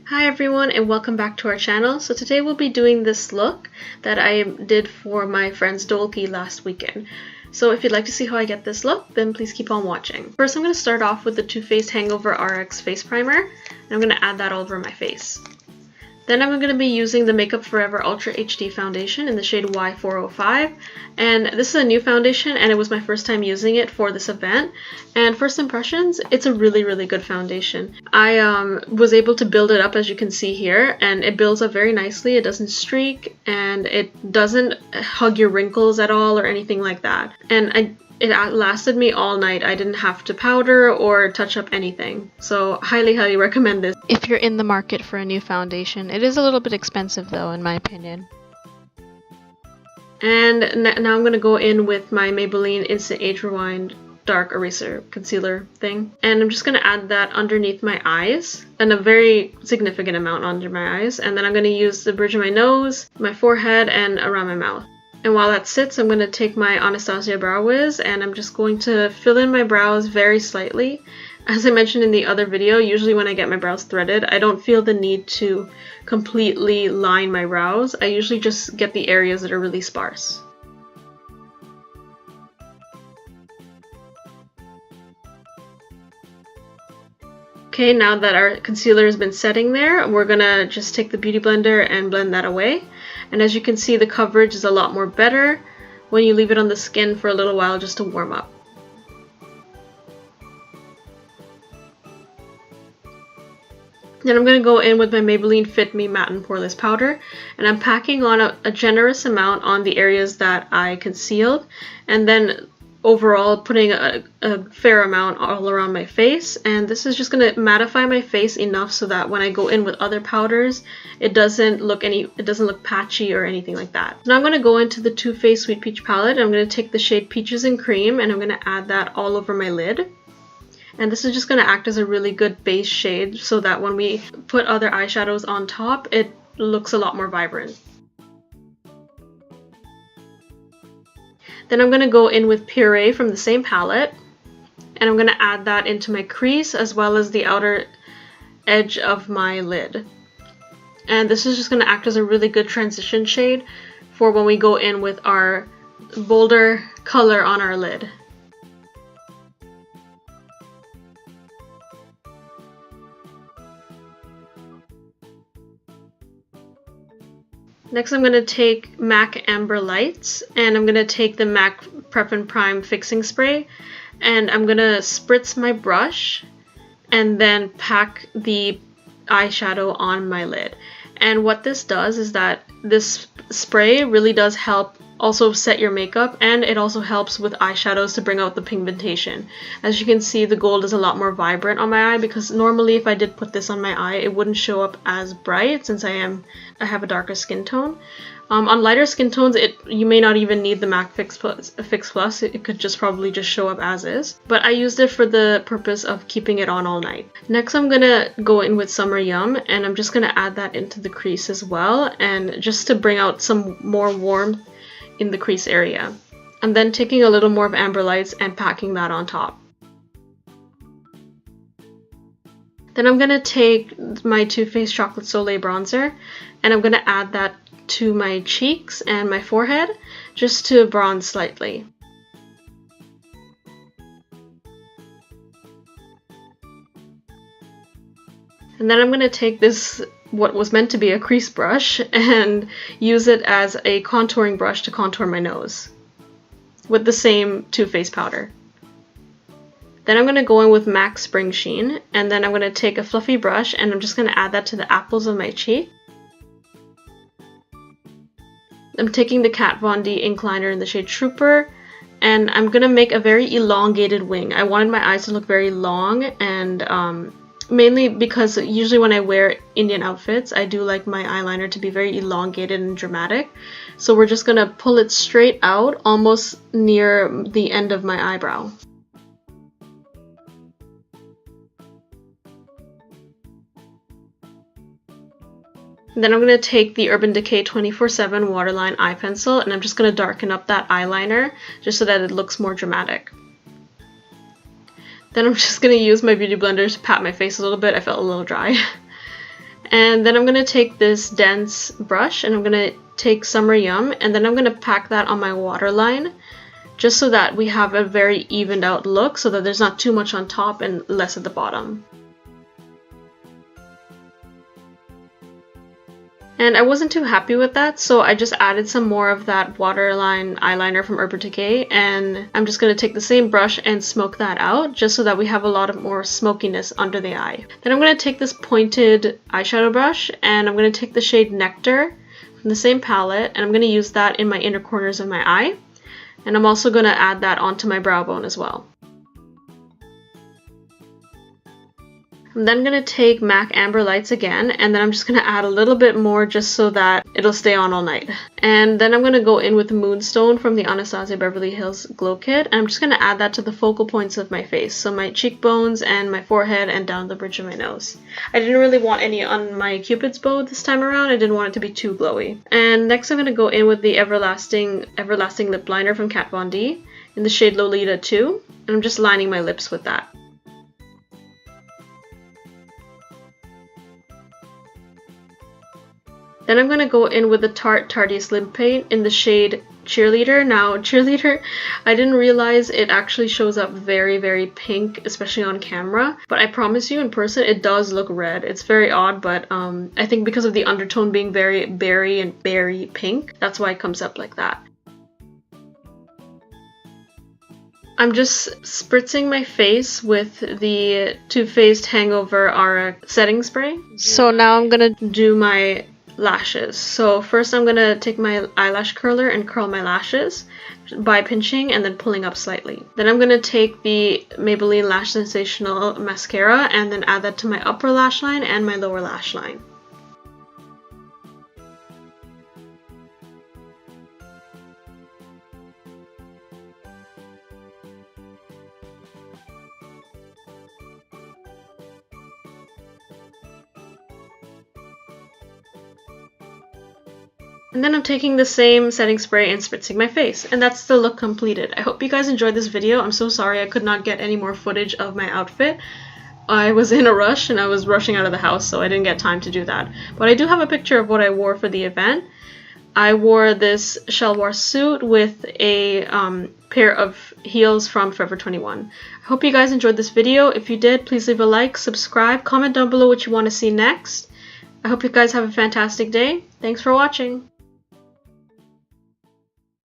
Hi everyone and welcome back to our channel. So today we'll be doing this look that I did for my friend's Dholki last weekend. So if you'd like to see how I get this look, then please keep on watching. First I'm going to start off with the Too Faced HangoverRx face primer, and I'm going to add that all over my face. Then I'm going to be using the Makeup Forever Ultra HD foundation in the shade Y405, and this is a new foundation and it was my first time using it for this event. And first impressions, it's a really good foundation. I was able to build it up, as you can see here, and it builds up very nicely. It doesn't streak and it doesn't hug your wrinkles at all or anything like that. And it lasted me all night. I didn't have to powder or touch up anything. So highly recommend this if you're in the market for a new foundation. It is a little bit expensive though, in my opinion. And now I'm going to go in with my Maybelline Instant Age Rewind Dark Eraser Concealer thing. And I'm just going to add that underneath my eyes, and a very significant amount under my eyes. And then I'm going to use the bridge of my nose, my forehead, and around my mouth. And while that sits, I'm going to take my Anastasia Brow Wiz and I'm just going to fill in my brows very slightly. As I mentioned in the other video, usually when I get my brows threaded, I don't feel the need to completely line my brows. I usually just get the areas that are really sparse. Okay, now that our concealer has been setting there, we're gonna just take the Beauty Blender and blend that away. And as you can see, the coverage is a lot more better when you leave it on the skin for a little while just to warm up. Then I'm going to go in with my Maybelline FitMe Matte and Poreless powder, and I'm packing on a generous amount on the areas that I concealed, and then overall putting a fair amount all around my face. And this is just going to mattify my face enough so that when I go in with other powders, it doesn't look patchy or anything like that. Now I'm going to go into the Too Faced Sweet Peach palette. I'm going to take the shade Peaches and Cream and I'm going to add that all over my lid. And this is just going to act as a really good base shade so that when we put other eyeshadows on top, it looks a lot more vibrant. Then I'm going to go in with Puree from the same palette, and I'm going to add that into my crease as well as the outer edge of my lid. And this is just going to act as a really good transition shade for when we go in with our bolder color on our lid. Next I'm going to take MAC Amber Lights, and I'm going to take the MAC Prep and Prime Fixing Spray, and I'm going to spritz my brush and then pack the eyeshadow on my lid. And what this does is that this spray really does help also set your makeup, and it also helps with eyeshadows to bring out the pigmentation. As you can see, the gold is a lot more vibrant on my eye, because normally if I did put this on my eye, it wouldn't show up as bright since I have a darker skin tone. On lighter skin tones, you may not even need the MAC Fix Plus. It could just probably just show up as is. But I used it for the purpose of keeping it on all night. Next I'm gonna go in with Summer Yum, and I'm just gonna add that into the crease as well, and just to bring out some more warmth in the crease area. I'm then taking a little more of Amber Lights and packing that on top. Then I'm gonna take my Too Faced Chocolate Soleil bronzer, and I'm gonna add that to my cheeks and my forehead just to bronze slightly. And then I'm gonna take this, what was meant to be a crease brush, and use it as a contouring brush to contour my nose with the same Too Faced powder. Then I'm going to go in with MAC Springsheen, and then I'm going to take a fluffy brush and I'm just going to add that to the apples of my cheek. I'm taking the Kat Von D ink liner in the shade Trooper, and I'm going to make a very elongated wing. I wanted my eyes to look very long, and mainly because usually when I wear Indian outfits, I do like my eyeliner to be very elongated and dramatic. So we're just going to pull it straight out almost near the end of my eyebrow. Then I'm going to take the Urban Decay 24/7 Waterline eye pencil, and I'm just going to darken up that eyeliner just so that it looks more dramatic. Then I'm just going to use my Beauty Blender to pat my face a little bit. I felt a little dry. And then I'm going to take this dense brush and I'm going to take Summer Yum and then I'm going to pack that on my waterline just so that we have a very evened out look so that there's not too much on top and less at the bottom. And I wasn't too happy with that, so I just added some more of that Waterline eyeliner from Urban Decay, and I'm just going to take the same brush and smoke that out just so that we have a lot of more smokiness under the eye. Then I'm going to take this pointed eyeshadow brush and I'm going to take the shade Nectar from the same palette and I'm going to use that in my inner corners of my eye. And I'm also going to add that onto my brow bone as well. I'm then going to take MAC Amber Lights again, and then I'm just going to add a little bit more just so that it'll stay on all night. And then I'm going to go in with Moonstone from the Anastasia Beverly Hills Glow Kit, and I'm just going to add that to the focal points of my face, so my cheekbones and my forehead and down the bridge of my nose. I didn't really want any on my Cupid's bow this time around, I didn't want it to be too glowy. And next I'm going to go in with the Everlasting Lip Liner from Kat Von D in the shade Lolita 2, and I'm just lining my lips with that. Then I'm going to go in with the Tarte Tartest Lip Paint in the shade Cheerleader. Now, Cheerleader, I didn't realize it actually shows up very, very pink, especially on camera. But I promise you, in person, it does look red. It's very odd, but I think because of the undertone being very berry and berry pink, that's why it comes up like that. I'm just spritzing my face with the Too Faced HangoverRx setting spray. So now I'm going to do my lashes. So first I'm going to take my eyelash curler and curl my lashes by pinching and then pulling up slightly. Then I'm going to take the Maybelline Lash Sensational mascara and then add that to my upper lash line and my lower lash line. And then I'm taking the same setting spray and spritzing my face. And that's the look completed. I hope you guys enjoyed this video. I'm so sorry I could not get any more footage of my outfit. I was in a rush and I was rushing out of the house, so I didn't get time to do that. But I do have a picture of what I wore for the event. I wore this shalwar suit with a pair of heels from Forever 21. I hope you guys enjoyed this video. If you did, please leave a like, subscribe, comment down below what you want to see next. I hope you guys have a fantastic day. Thanks for watching.